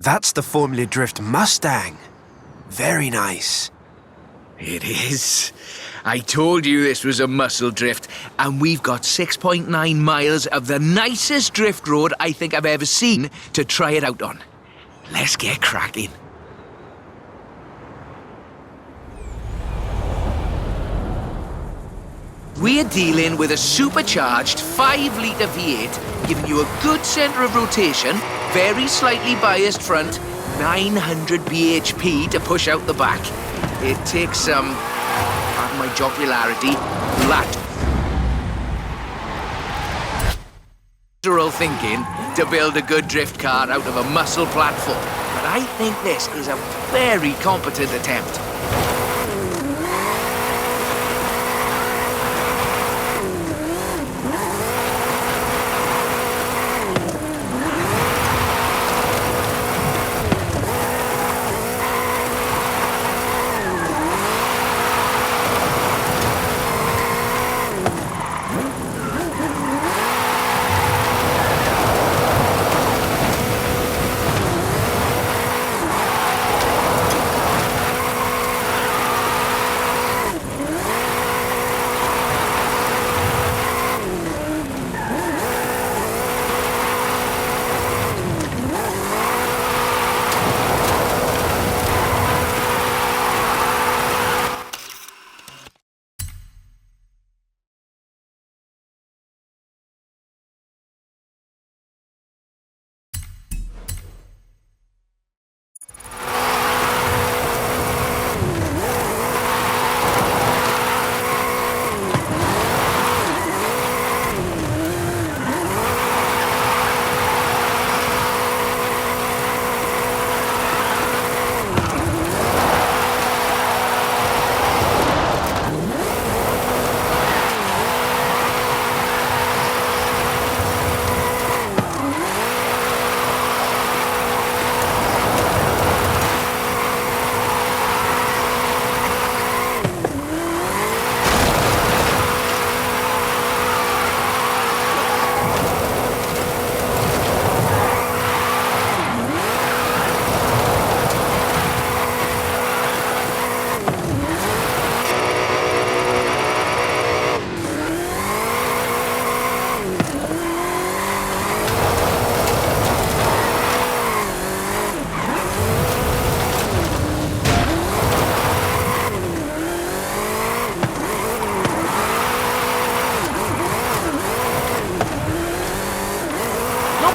That's the Formula Drift Mustang. Very nice. It is. I told you this was a muscle drift, and we've got 6.9 miles of the nicest drift road I think I've ever seen to try it out on. Let's get cracking. We're dealing with a supercharged 5-litre V8, giving you a good centre of rotation, very slightly biased front, 900 bhp to push out the back. It takes some, pardon my jocularity, lateral thinking to build a good drift car out of a muscle platform. But I think this is a very competent attempt.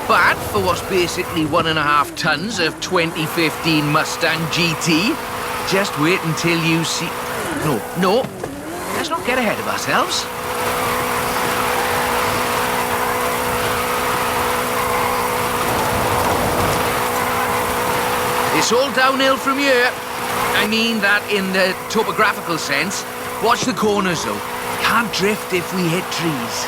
Bad for what's basically 1.5 tons of 2015 Mustang GT. Just wait until you see... No. Let's not get ahead of ourselves. It's all downhill from here. I mean that in the topographical sense. Watch the corners, though. Can't drift if we hit trees.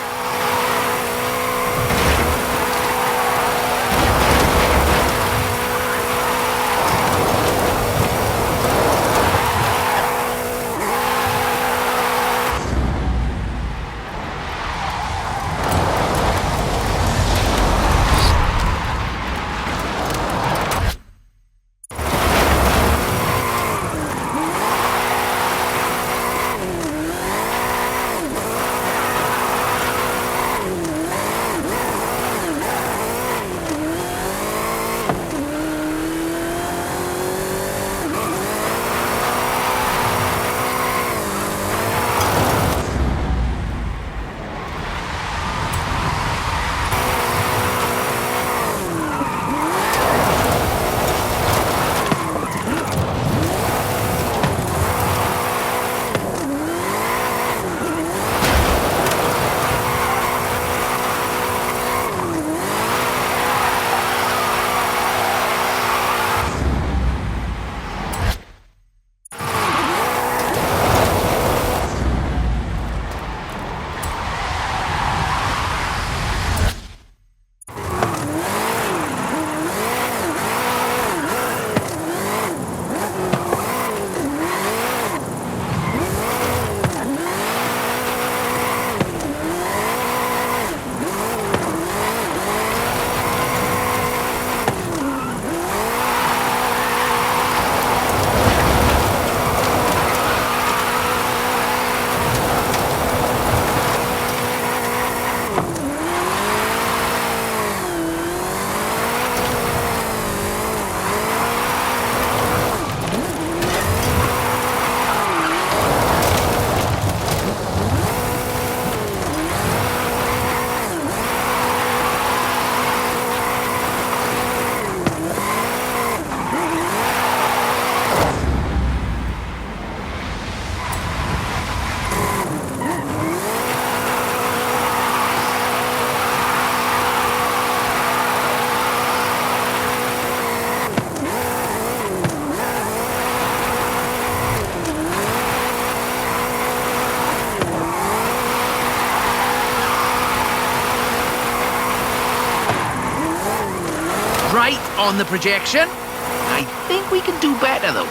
on the projection. I think we can do better, though.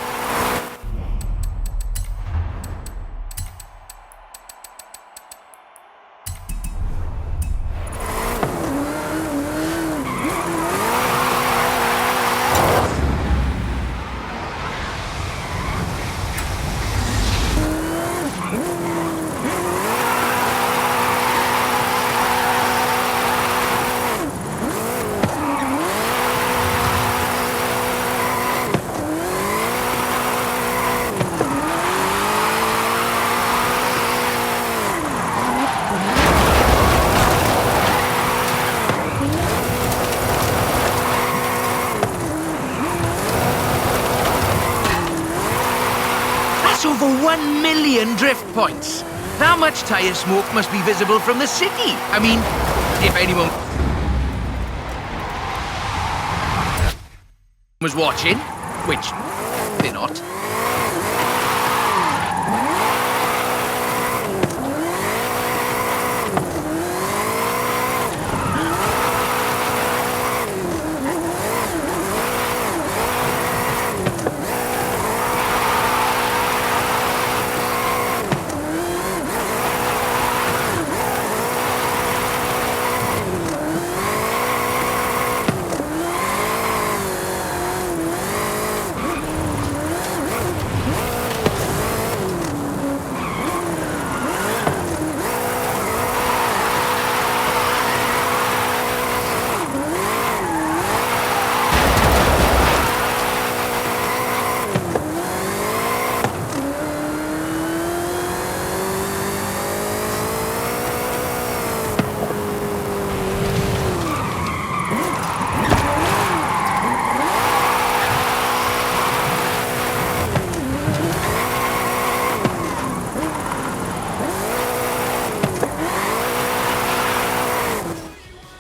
Over 1 million drift points. That much tyre smoke must be visible from the city. I mean, if anyone was watching, which they're not.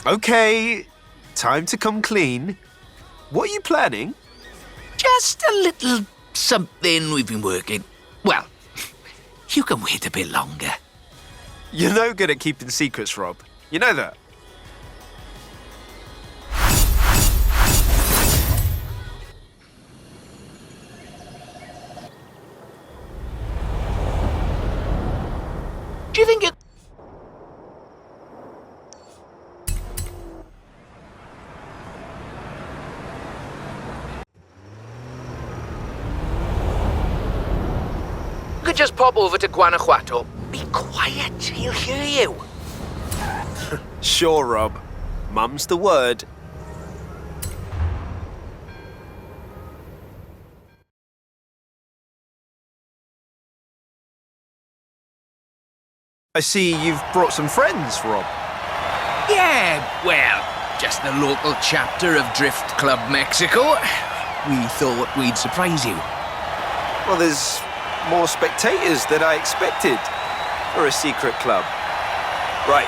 Okay, time to come clean. What are you planning? Just a little something we've been working. Well, you can wait a bit longer. You're no good at keeping secrets, Rob. You know that. Do you think it... could just pop over to Guanajuato? Be quiet, he'll hear you. Sure, Rob. Mum's the word. I see you've brought some friends, Rob. Yeah, well, just the local chapter of Drift Club Mexico. We thought we'd surprise you. Well, there's more spectators than I expected for a secret club. Right,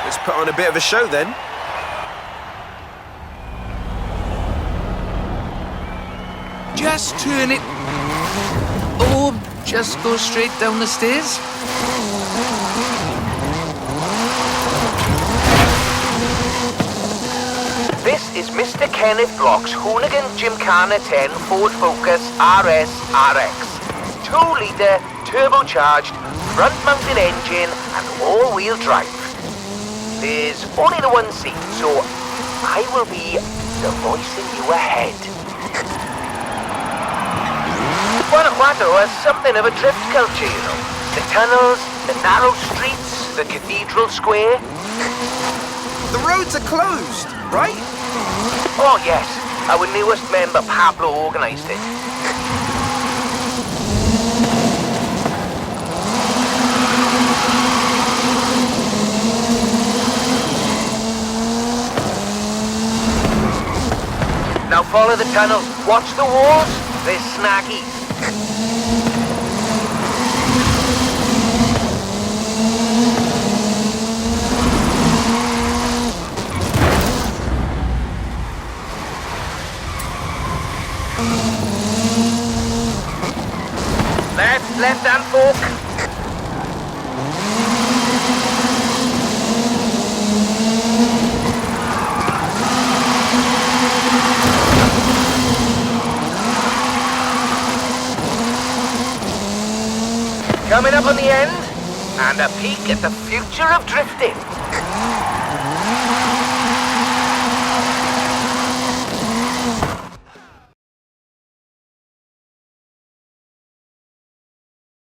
let's put on a bit of a show then. Just turn it... or just go straight down the stairs. This is Mr. Kenneth Block's Hoonigan Gymkhana 10 Ford Focus RS RX. 2-litre, turbocharged, front-mounted engine and all-wheel drive. There's only the one seat, so I will be the voice in your head. Guanajuato has something of a drift culture, you know. The tunnels, the narrow streets, the cathedral square. The roads are closed, right? Oh yes, our newest member Pablo organised it. Now follow the tunnel. Watch the walls. They're snaggy. Left hand fork. Coming up on the end, and a peek at the future of drifting.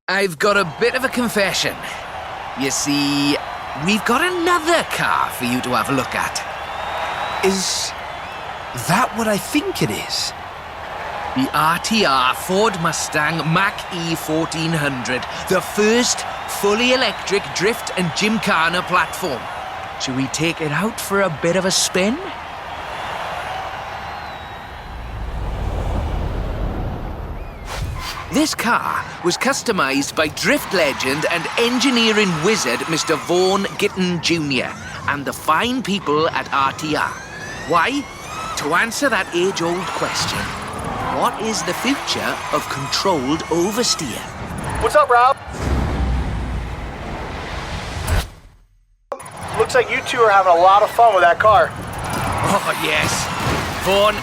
I've got a bit of a confession. You see, we've got another car for you to have a look at. Is that what I think it is? The RTR Ford Mustang Mach-E 1400, the first fully electric drift and gymkhana platform. Should we take it out for a bit of a spin? This car was customised by drift legend and engineering wizard Mr. Vaughan Gitton Jr. and the fine people at RTR. Why? To answer that age-old question. What is the future of controlled oversteer? What's up, Rob? Looks like you two are having a lot of fun with that car. Oh, yes. Vaughan.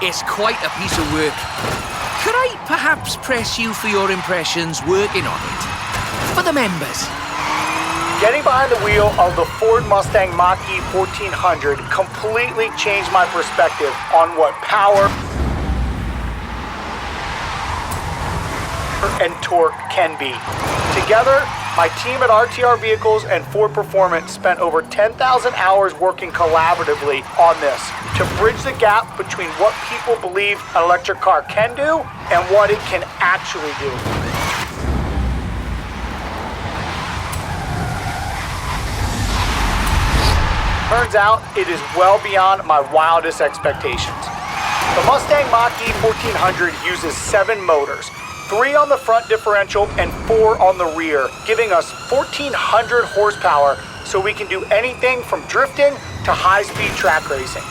It's quite a piece of work. Could I perhaps press you for your impressions working on it? For the members. Getting behind the wheel of the Ford Mustang Mach-E 1400 completely changed my perspective on what power and torque can be. Together, my team at RTR Vehicles and Ford Performance spent over 10,000 hours working collaboratively on this to bridge the gap between what people believe an electric car can do and what it can actually do. Turns out, it is well beyond my wildest expectations. The Mustang Mach-E 1400 uses 7 motors, 3 on the front differential and 4 on the rear, giving us 1,400 horsepower so we can do anything from drifting to high-speed track racing.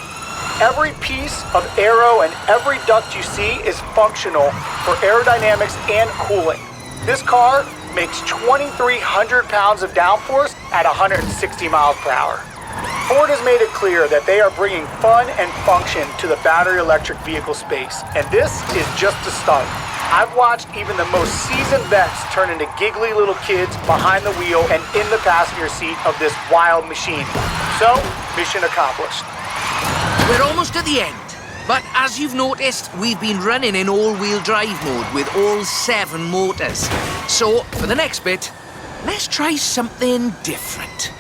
Every piece of aero and every duct you see is functional for aerodynamics and cooling. This car makes 2,300 pounds of downforce at 160 miles per hour. Ford has made it clear that they are bringing fun and function to the battery electric vehicle space, and this is just the start. I've watched even the most seasoned vets turn into giggly little kids behind the wheel and in the passenger seat of this wild machine. So, mission accomplished. We're almost at the end, but as you've noticed, we've been running in all-wheel drive mode with all 7 motors. So, for the next bit, let's try something different.